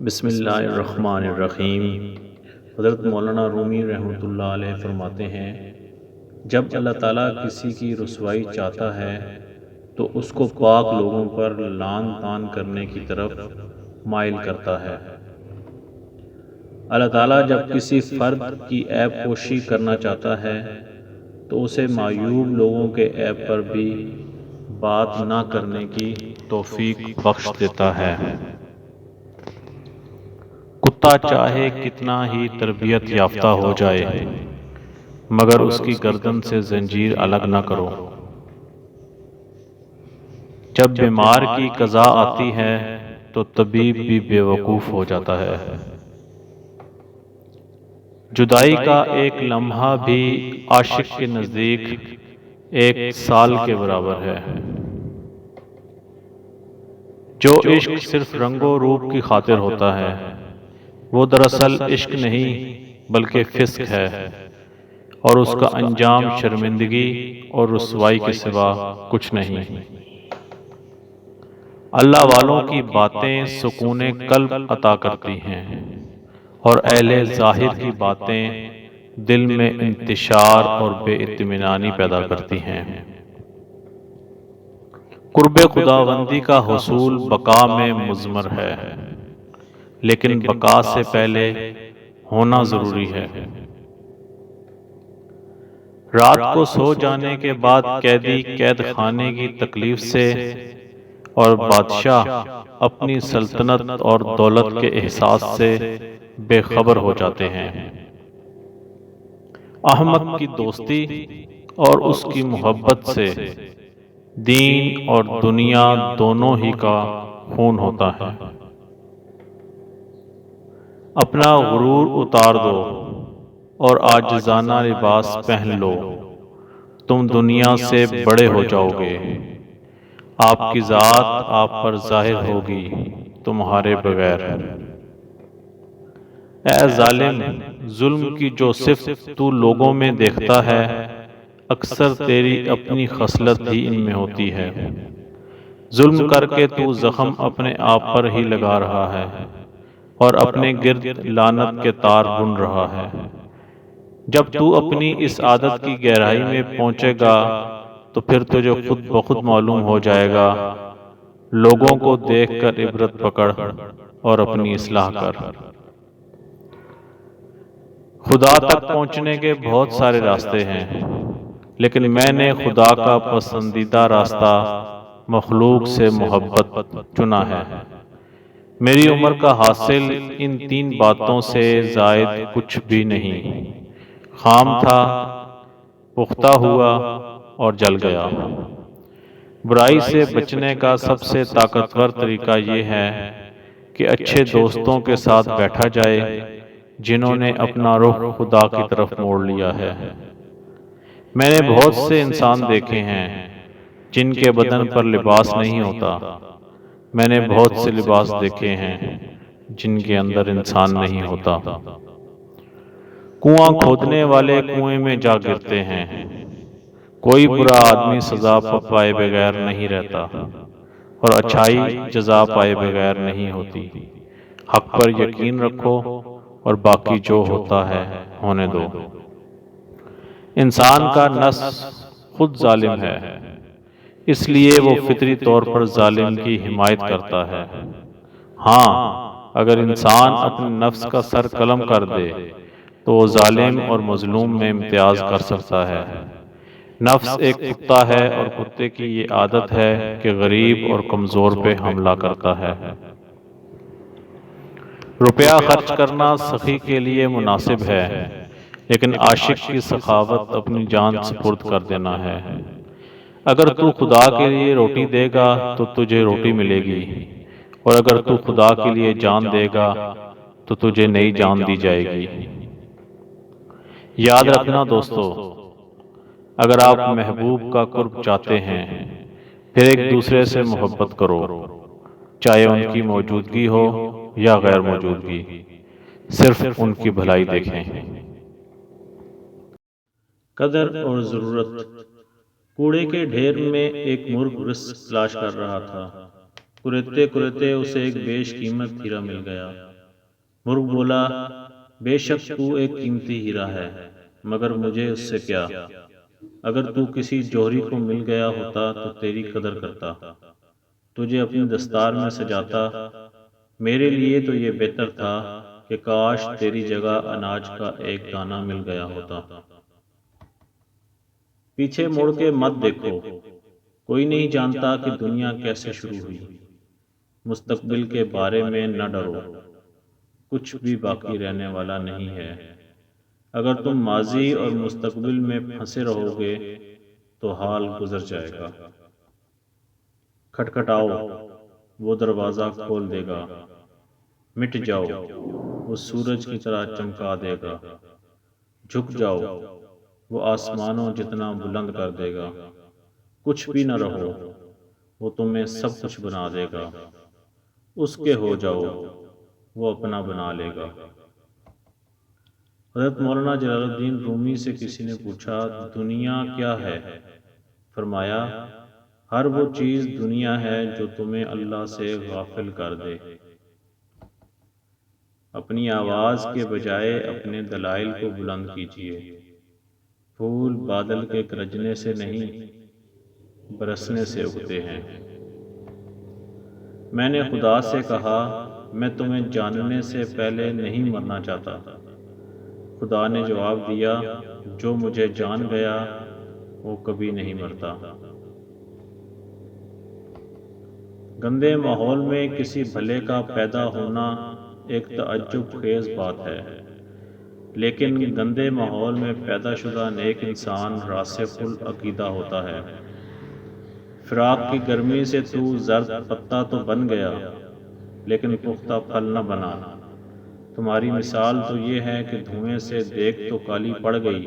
بسم اللہ الرحمن الرحیم۔ حضرت مولانا رومی رحمۃ اللہ علیہ فرماتے ہیں، جب اللہ تعالیٰ کسی کی رسوائی چاہتا ہے تو اس کو پاک لوگوں پر لعن طعن کرنے کی طرف مائل کرتا ہے۔ اللہ تعالیٰ جب کسی فرد کی عیب پوشی کرنا چاہتا ہے تو اسے معیوب لوگوں کے عیب پر بھی بات نہ کرنے کی توفیق بخش دیتا ہے۔ کتا چاہے کتنا ہی تربیت یافتہ ہو جائے مگر اس کی گردن سے زنجیر الگ نہ کرو۔ جب بیمار کی قضا آتی ہے تو طبیب بھی بے وقوف ہو جاتا ہے۔ جدائی کا ایک لمحہ بھی عاشق کے نزدیک 1 سال کے برابر ہے۔ جو عشق صرف رنگ و روپ کی خاطر ہوتا ہے وہ دراصل عشق نہیں بلکہ فسق ہے، اور اس کا انجام شرمندگی اور رسوائی کے سوا کچھ نہیں۔ اللہ والوں کی باتیں سکون قلب عطا کرتی ہیں اور اہل ظاہر کی باتیں دل میں انتشار اور بے اطمینانی پیدا کرتی ہیں۔ قرب خداوندی کا حصول بقا میں مضمر ہے، لیکن بقا سے پہلے ہونا ضروری ہے۔ رات کو سو جانے کے بعد قیدی قید خانے کی تکلیف سے اور بادشاہ اپنی سلطنت اور دولت کے احساس سے بے خبر ہو جاتے ہیں۔ احمق کی دوستی اور اس کی محبت سے دین اور دنیا دونوں ہی کا خون ہوتا ہے۔ اپنا غرور اتار دو اور عاجزانہ لباس پہن لو، تم دنیا سے بڑے ہو جاؤ گے۔ آپ کی ذات آپ پر ظاہر ہوگی تمہارے بغیر۔ اے ظالم، ظلم کی جو صفت تو لوگوں میں دیکھتا ہے اکثر تیری اپنی خصلت ہی ان میں ہوتی ہے۔ ظلم کر کے تو زخم اپنے آپ پر ہی لگا رہا ہے اور اپنے گرد لعنت کے تار بن رہا ہے۔ جب تو اپنی اس عادت کی گہرائی میں پہنچے گا تو پھر تجھے خود بخود معلوم ہو جائے گا۔ لوگوں کو دیکھ کر عبرت پکڑ اور اپنی اصلاح کر۔ خدا تک پہنچنے کے بہت سارے راستے ہیں، لیکن میں نے خدا کا پسندیدہ راستہ مخلوق سے محبت چنا ہے۔ میری عمر کا حاصل ان 3 باتوں سے زائد کچھ بھی نہیں۔ خام تھا، پختہ ہوا اور جل گیا۔ برائی سے بچنے کا سب سے طاقتور طریقہ یہ ہے کہ اچھے دوستوں کے ساتھ بیٹھا جائے جنہوں نے اپنا رخ خدا کی طرف موڑ لیا ہے۔ میں نے بہت سے انسان دیکھے ہیں جن کے بدن پر لباس نہیں ہوتا، میں نے بہت سے لباس دیکھے ہیں جن کے اندر انسان نہیں ہوتا۔ کنواں کھودنے والے کنویں میں جا گرتے ہیں۔ کوئی برا آدمی سزا پائے بغیر نہیں رہتا اور اچھائی جزا پائے بغیر نہیں ہوتی۔ حق پر یقین رکھو اور باقی جو ہوتا ہے ہونے دو۔ انسان کا نفس خود ظالم ہے، اس لیے وہ فطری طور پر ظالم کی حمایت کرتا ہے۔ ہاں، اگر انسان اپنے نفس کا سر قلم کر دے تو وہ ظالم اور مظلوم میں امتیاز کر سکتا ہے۔ نفس ایک کتا ہے اور کتے کی یہ عادت ہے کہ غریب اور کمزور پہ حملہ کرتا ہے۔ روپیہ خرچ کرنا سخی کے لیے مناسب ہے، لیکن عاشق کی سخاوت اپنی جان سپرد کر دینا ہے۔ اگر تو خدا کے لیے روٹی دے گا تو تجھے روٹی ملے گی، اور اگر تو خدا کے لیے جان دے گا تو تجھے نئی جان دی جائے گی۔ یاد رکھنا دوستو، اگر آپ محبوب کا قرب چاہتے ہیں پھر ایک دوسرے سے محبت کرو، چاہے ان کی موجودگی ہو یا غیر موجودگی، صرف ان کی بھلائی دیکھیں۔ قدر اور ضرورت۔ کوڑے کے ڈھیر میں ایک مرغ رزق تلاش کر رہا تھا۔ کریتے کریتے اسے ایک بیش قیمت ہیرا مل گیا۔ مرغ بولا، بے شک تو ایک قیمتی ہیرا ہے، مگر مجھے اس سے کیا؟ اگر تو کسی جوہری کو مل گیا ہوتا تو تیری قدر کرتا، تجھے اپنی دستار میں سجاتا۔ میرے لیے تو یہ بہتر تھا کہ کاش تیری جگہ اناج کا ایک دانہ مل گیا ہوتا۔ پیچھے مڑ کے مت دیکھو، کوئی نہیں جانتا کہ دنیا کیسے شروع ہوئی۔ مستقبل کے بارے میں نہ ڈرو، کچھ بھی باقی رہنے والا نہیں ہے۔ اگر تم ماضی اور مستقبل میں پھنسے رہو گے تو حال گزر جائے گا۔ کھٹکھٹاؤ، وہ دروازہ کھول دے گا۔ مٹ جاؤ، وہ سورج کی طرح چمکا دے گا۔ جھک جاؤ، وہ آسمانوں جتنا بلند کر دے گا۔ کچھ بھی نہ رہو، وہ تمہیں سب کچھ بنا دے گا۔ اس کے ہو جاؤ، وہ اپنا بنا لے گا۔ حضرت مولانا جلال الدین رومی سے کسی نے پوچھا، دنیا کیا ہے؟ فرمایا، ہر وہ چیز دنیا ہے جو تمہیں اللہ سے غافل کر دے۔ اپنی آواز کے بجائے اپنے دلائل کو بلند کیجیے۔ پھول بادل کے گرجنے سے نہیں، برسنے سے اگتے ہیں۔ میں نے خدا سے کہا، میں تمہیں جاننے سے پہلے نہیں مرنا چاہتا۔ خدا نے جواب دیا، جو مجھے جان گیا وہ کبھی نہیں مرتا۔ گندے ماحول میں کسی بھلے کا پیدا ہونا ایک تعجب خیز بات ہے، لیکن گندے ماحول میں پیدا شدہ نیک انسان راسخ العقیدہ ہوتا ہے۔ فراق کی گرمی سے تو زرد پتا تو بن گیا، لیکن پختہ پھل نہ بنا۔ تمہاری مثال تو یہ ہے کہ دھوئیں سے دیگ تو کالی پڑ گئی،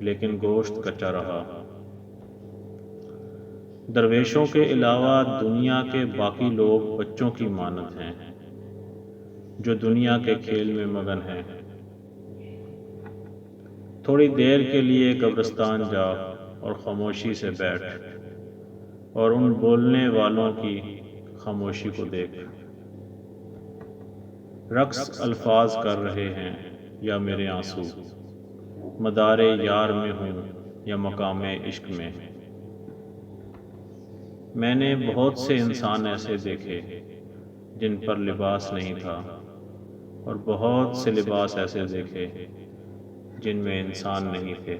لیکن گوشت کچا رہا۔ درویشوں کے علاوہ دنیا کے باقی لوگ بچوں کی مانند ہیں، جو دنیا کے کھیل میں مگن ہیں۔ تھوڑی دیر کے لیے قبرستان جا اور خاموشی سے بیٹھ، اور ان بولنے والوں کی خاموشی کو دیکھ۔ رقص الفاظ کر رہے ہیں یا میرے آنسو، مدار یار میں ہوں یا مقام عشق میں۔ میں نے بہت سے انسان ایسے دیکھے جن پر لباس نہیں تھا، اور بہت سے لباس ایسے دیکھے جن میں انسان نہیں تھے۔